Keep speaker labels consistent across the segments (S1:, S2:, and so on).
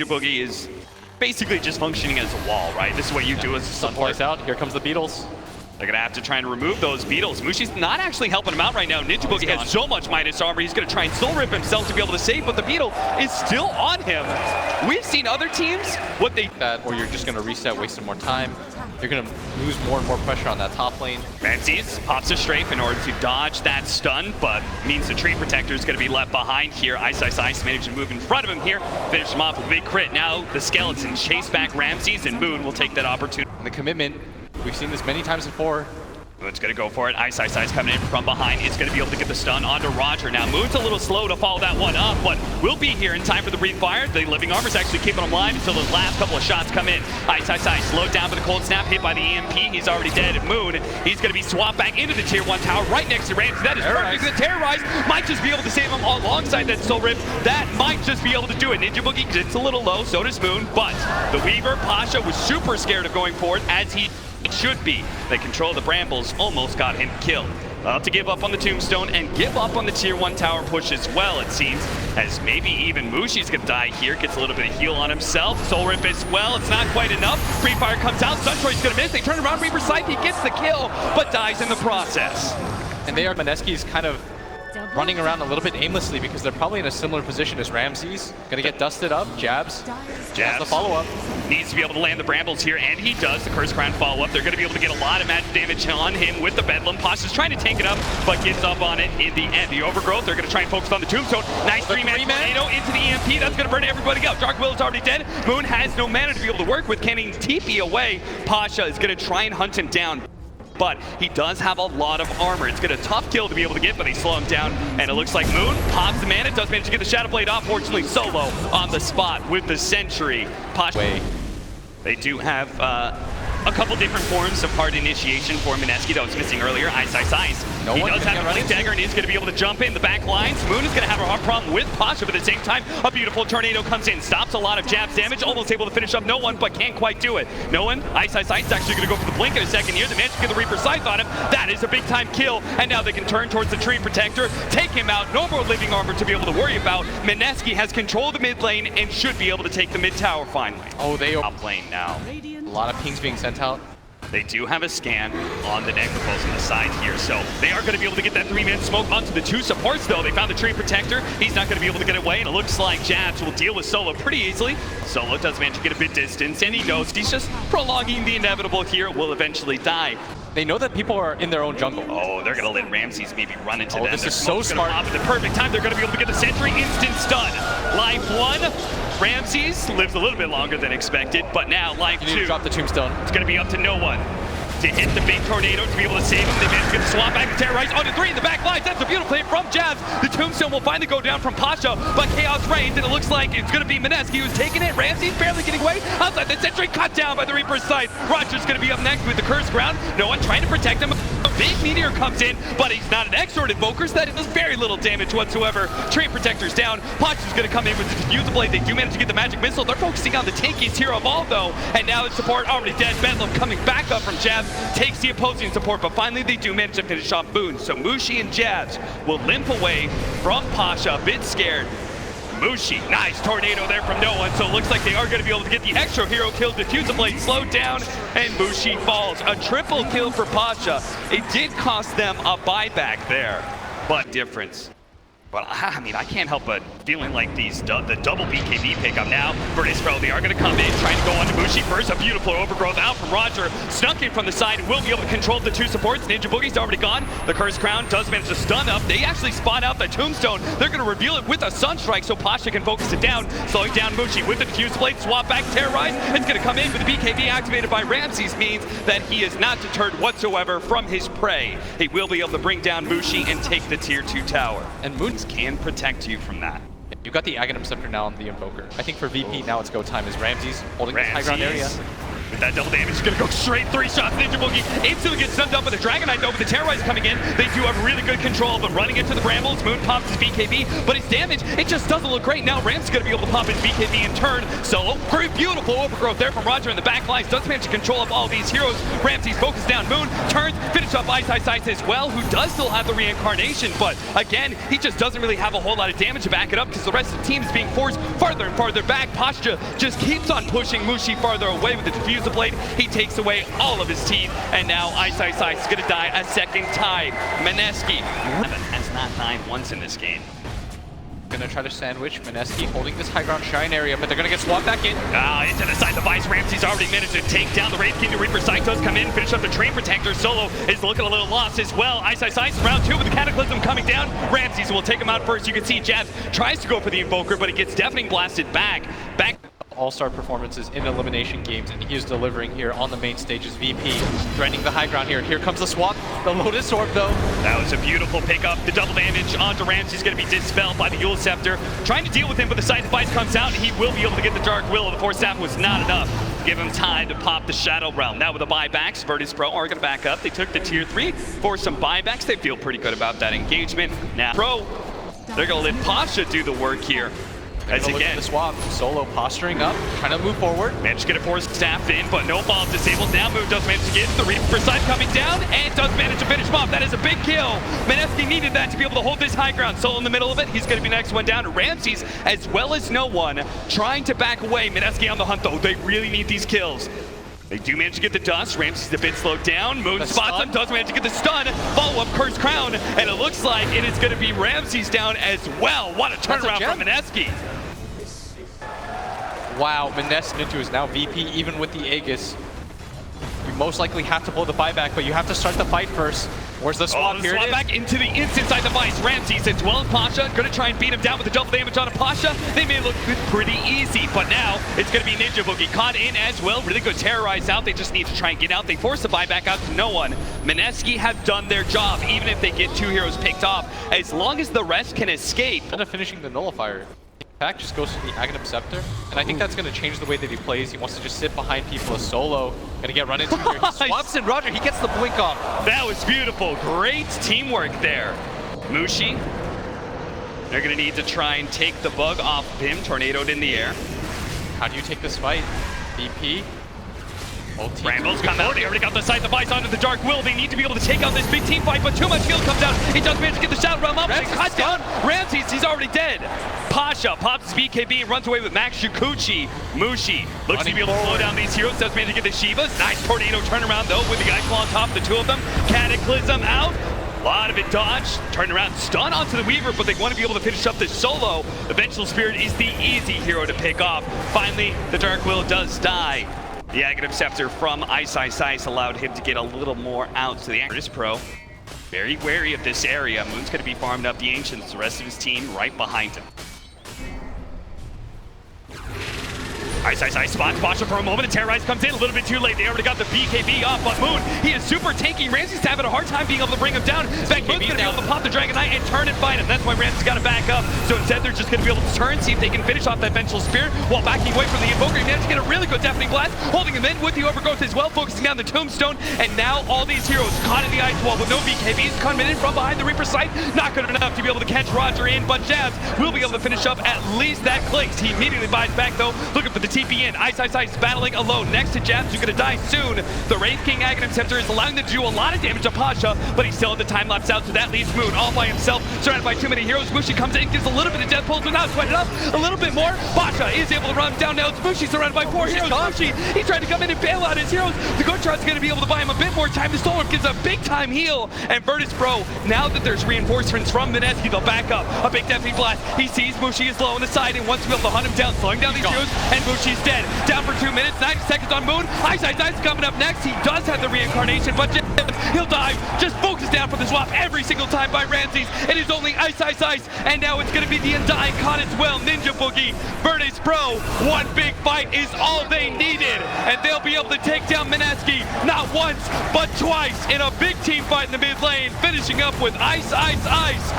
S1: ninjaboogie is basically just functioning as a wall, right? This is what you do as a support.
S2: Plays out. Here comes the Beatles.
S1: They're going to have to try and remove those beetles. Mushi's not actually helping him out right now. ninjaboogie has so much minus armor, he's going to try and soul rip himself to be able to save, but the beetle is still on him. We've seen other teams, what they...
S2: Or you're just going to reset, wasting more time. You're going to lose more and more pressure on that top lane.
S1: Ramses pops a strafe in order to dodge that stun, but means the tree protector is going to be left behind here. iceiceice managed to move in front of him here, finish him off with a big crit. Now the skeletons chase back Ramses, and Moon will take that opportunity.
S2: And the commitment, we've seen this many times before.
S1: Moon's going to go for it. iceiceice coming in from behind. It's going to be able to get the stun onto RodjER. Now, Moon's a little slow to follow that one up, but will be here in time for the breathe fire. The living armor's actually keeping him alive until the last couple of shots come in. iceiceice slowed down by the cold snap, hit by the EMP. He's already dead. Moon, he's going to be swapped back into the tier 1 tower right next to Ramsey. That is perfect. The Terrorize might just be able to save him alongside that soul rip. That might just be able to do it. ninjaboogie gets a little low, so does Moon, but the Weaver, Pasha, was super scared of going forward, as he should be. They control the brambles, almost got him killed. To give up on the tombstone and give up on the tier 1 tower push as well, it seems, as maybe even Mushi's gonna die here, gets a little bit of heal on himself. Soul rip as well, it's not quite enough. Free fire comes out, Sunstroy's gonna miss, they turn around, Reaper Scythe, he gets the kill, but dies in the process.
S2: And they are, Mineski's kind of running around a little bit aimlessly because they're probably in a similar position as Ramses. Gonna get dusted up, Jabz. Jabz the follow-up.
S1: Needs to be able to land the brambles here, and he does. The Curse Crown follow-up. They're going to be able to get a lot of magic damage on him with the Bedlam. Pasha's trying to tank it up, but gets up on it in the end. The Overgrowth, they're going to try and focus on the Tombstone. Nice three-man tornado into the EMP. That's going to burn everybody out. Dark Will is already dead. Moon has no mana to be able to work with. Canning TP away. Pasha is going to try and hunt him down, but he does have a lot of armor. It's gonna tough kill to be able to get, but they slow him down, and it looks like Moon pops the mana, does manage to get the Shadow Blade off, fortunately solo on the spot with the Sentry. Pasha. They do have a couple different forms of hard initiation for Mineski that was missing earlier. iceiceice. He does have a Blink Dagger and is going to be able to jump in the back lines. Moon is going to have a hard problem with Pasha, but at the same time, a beautiful tornado comes in, stops a lot of Jabz damage, almost able to finish up no one, but can't quite do it. No one, iceiceice is actually going to go for the Blink in a second here. They managed to get the Reaper Scythe on him. That is a big time kill, and now they can turn towards the Tree Protector, take him out, no more living armor to be able to worry about. Mineski has control of the mid lane and should be able to take the mid tower finally.
S2: Oh, they are
S1: top lane now.
S2: A lot of pings being sent out.
S1: They do have a scan on the Necropulse on the side here, so they are going to be able to get that 3-man smoke onto the 2 supports, though. They found the Tree Protector. He's not going to be able to get away, and it looks like Jabz will deal with Solo pretty easily. Solo does manage to get a bit distance, and he knows he's just prolonging the inevitable here. Will eventually die.
S2: They know that people are in their own jungle.
S1: Oh, they're going to let Ramses maybe run into them.
S2: This is so smart.
S1: At the perfect time, they're going to be able to get the Sentry instant stun. Life 1. Ramses lives a little bit longer than expected, but now life 2.
S2: You need to drop the tombstone.
S1: It's going to be up to no one to hit the big tornado to be able to save him. They managed to get the swap back to Terrorize. On to 3 in the back lines. That's a beautiful hit from Jabz. The tombstone will finally go down from Pasha, but Chaos reigns, and it looks like it's going to be Mineski who's taking it. Ramsey's barely getting away. Outside the Sentry, cut down by the Reaper's Scythe. RodjER's going to be up next with the Curse Ground. No one trying to protect him. A big meteor comes in, but he's not an Exort Invoker, so that does very little damage whatsoever. Tree Protector's down. Pasha's going to come in with the Diffuser Blade. They do manage to get the Magic Missile. They're focusing on the tankiest hero of all, though, and now the support already dead. Bedlam coming back up from Jabz, takes the opposing support, but finally they do manage to finish off Boone. So Mushi and Jabz will limp away from Pasha, a bit scared. Mushi, nice tornado there from no one, so it looks like they are going to be able to get the extra hero kill. Diffuser Blade slowed down, and Mushi falls. A triple kill for Pasha. It did cost them a buyback there, but difference. But I mean, I can't help but feeling like the double BKB pickup now. Vertisfell, they are going to come in, trying to go on to Mushi first. A beautiful overgrowth out from RodjER. Snuck in from the side, will be able to control the 2 supports. ninjaboogie's already gone. The Curse Crown does manage to stun up. They actually spot out the Tombstone. They're going to reveal it with a Sunstrike so Pasha can focus it down. Slowing down Mushi with the Diffuse Blade. Swap back, Terrorize. It's going to come in with the BKB activated by Ramses, means that he is not deterred whatsoever from his prey. He will be able to bring down Mushi and take the tier 2 tower.
S2: And Moon
S1: can protect you from that.
S2: You've got the Aghanim Scepter now on the Invoker. I think for VP now it's go time as Ramses holding the high ground area.
S1: With that double damage, he's gonna go straight 3 shots. ninjaboogie instantly gets stunned up with the Dragon Knight though, with the Terrorize coming in. They do have really good control of him running into the brambles. Moon pops his BKB, but his damage, it just doesn't look great. Now Ram's gonna be able to pop his BKB in turn. Solo, very beautiful overgrowth there from RodjER in the back lines. Does manage to control up all these heroes. Ramsey's focused down. Moon turns, finish up iceiceice as well, who does still have the reincarnation, but again, he just doesn't really have a whole lot of damage to back it up because the rest of the team is being forced farther and farther back. Pasha just keeps on pushing Mushi farther away with the diffuser blade. He takes away all of his teeth, and now iceiceice is going to die a second time. Mineski has not died once in this game.
S2: Gonna try to sandwich Mineski holding this high ground shine area, but they're gonna get swapped back in.
S1: Into the side device. Ramsey's already managed to take down the Wraith King. The Reaper Sight does come in, finish up the Train Protector. Solo is looking a little lost as well. iceiceice round 2 with the Cataclysm coming down. Ramsey's will take him out first. You can see Jabz tries to go for the Invoker, but he gets Deafening Blasted back.
S2: All-star performances in elimination games, and he is delivering here on the main stage as VP, threatening the high ground here. Here comes the swap, the Lotus Orb though.
S1: That was a beautiful pickup. The double damage onto Ramsey's going to be dispelled by the Yule Scepter. Trying to deal with him, but the side device comes out. He will be able to get the Dark Will. The Force Staff was not enough. Give him time to pop the Shadow Realm. Now with the buybacks, Virtus Pro are going to back up. They took the tier 3 for some buybacks. They feel pretty good about that engagement. Now Pro, they're going to let Pasha do the work here. As again,
S2: the swap, Solo posturing up, trying to move forward.
S1: Managed to get a Force Staff in, but no bomb disabled. Now Moon does manage to get the Reaper Side coming down, and does manage to finish him off. That is a big kill. Mineski needed that to be able to hold this high ground. Solo in the middle of it. He's going to be the next one down. Ramsey's, as well as no one, trying to back away. Mineski on the hunt, though. They really need these kills. They do manage to get the dust. Ramsey's a bit slowed down. Moon spots him, does manage to get the stun. Follow-up Curse Crown, and it looks like it is going to be Ramsey's down as well. What a turnaround from Mineski.
S2: Wow, Mineski is now VP even with the Aegis. You most likely have to pull the buyback, but you have to start the fight first. Where's the swap? Here it is.
S1: Back into the instant side device. Ramsey's as well as Pasha. Going to try and beat him down with the double damage on a Pasha. They may look pretty easy, but now it's going to be ninjaboogie caught in as well. Really good terrorize out. They just need to try and get out. They force the buyback out to no one. Mineski have done their job, even if they get 2 heroes picked off. As long as the rest can escape.
S2: Instead of finishing the Nullifier, Pack just goes to the Aghanim Scepter, and I think that's going to change the way that he plays. He wants to just sit behind people as Solo. Going to get run into here. He swaps in RodjER. He gets the blink off.
S1: That was beautiful. Great teamwork there. Mushi, they're going to need to try and take the bug off of him. Tornadoed in the air.
S2: How do you take this fight? VP.
S1: Brambles come out. They already got the side device onto the Dark Will. They need to be able to take out this big team fight, but too much heal comes out. He does manage to get the Shadow Realm up. They cut down Ramsey's. He's already dead. Pasha pops his BKB and runs away with Max Shukuchi. Mushi looks to be able to slow down these heroes. Does manage to get the Shivas. Nice tornado turnaround though with the Ice Wall on top of the 2 of them. Cataclysm out. A lot of it dodged, turned around, stun onto the Weaver, but they want to be able to finish up this Solo. The Vengeful Spirit is the easy hero to pick off. Finally, the Dark Will does die. The Aghanim Scepter from iceiceice allowed him to get a little more out to the Virtus Pro. Very wary of this area. Moon's going to be farming up the Ancients, the rest of his team right behind him. iceiceice spots Pasha for a moment. The Terrorize comes in a little bit too late. They already got the BKB off, but Moon, he is super tanky. Ramsey's having a hard time being able to bring him down. In fact, Moon's going to be able to pop the Dragon Knight and turn and fight him. That's why Ramsey's got to back up. So instead, they're just going to be able to turn, see if they can finish off that Vengeful Spirit while backing away from the Invoker. He managed to get a really good Deafening Blast, holding him in with the Overgrowth as well, focusing on the Tombstone. And now all these heroes caught in the Ice Wall with no BKBs, coming in from behind the Reaper Sight. Not good enough to be able to catch RodjER in, but Jabz will be able to finish up at least that clicks. He immediately buys back though, looking for the TP in. iceiceice battling alone next to Jabz, who's going to die soon. The Wraith King Aghanim Scepter is allowing them to do a lot of damage to Pasha, but he still had the time lapse out, so that leaves Moon all by himself, surrounded by too many heroes. Mushi comes in, gives a little bit of death pulls, but now sweat it up a little bit more. Pasha is able to run down now. It's Mushi surrounded by 4 heroes. Mushi, he tried to come in and bail out his heroes. The Good Shot's going to be able to buy him a bit more time. The Solar gives a big time heal, and Virtus Pro, now that there's reinforcements from Mineski, they'll back up. A big Deafening Blast. He sees Mushi is low on the side and wants to be able to hunt him down, slowing down these heroes, and Mushi's dead. Down for 2 minutes, 90 seconds on Moon. iceiceice coming up next. He does have the reincarnation, but he'll dive. Just focus down for the swap every single time by Ramsey's. It is only iceiceice, and now it's going to be the Undying caught as well. ninjaboogie, Virtus Pro. One big fight is all they needed, and they'll be able to take down Mineski not once, but twice in a big team fight in the mid lane, finishing up with iceiceice.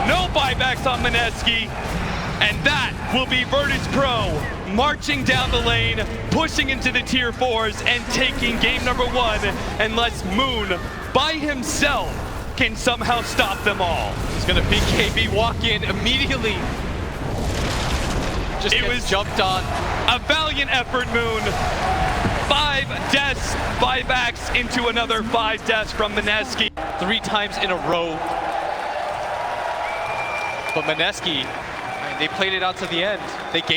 S1: No buybacks on Mineski, and that will be Virtus Pro marching down the lane, pushing into the tier 4s, and taking game number 1, unless Moon, by himself, can somehow stop them all.
S2: He's gonna BKB walk in immediately. Just gets jumped on.
S1: A valiant effort, Moon. 5 deaths, buybacks into another 5 deaths from Mineski.
S2: 3 times in a row. But Mineski, they played it out to the end. They gave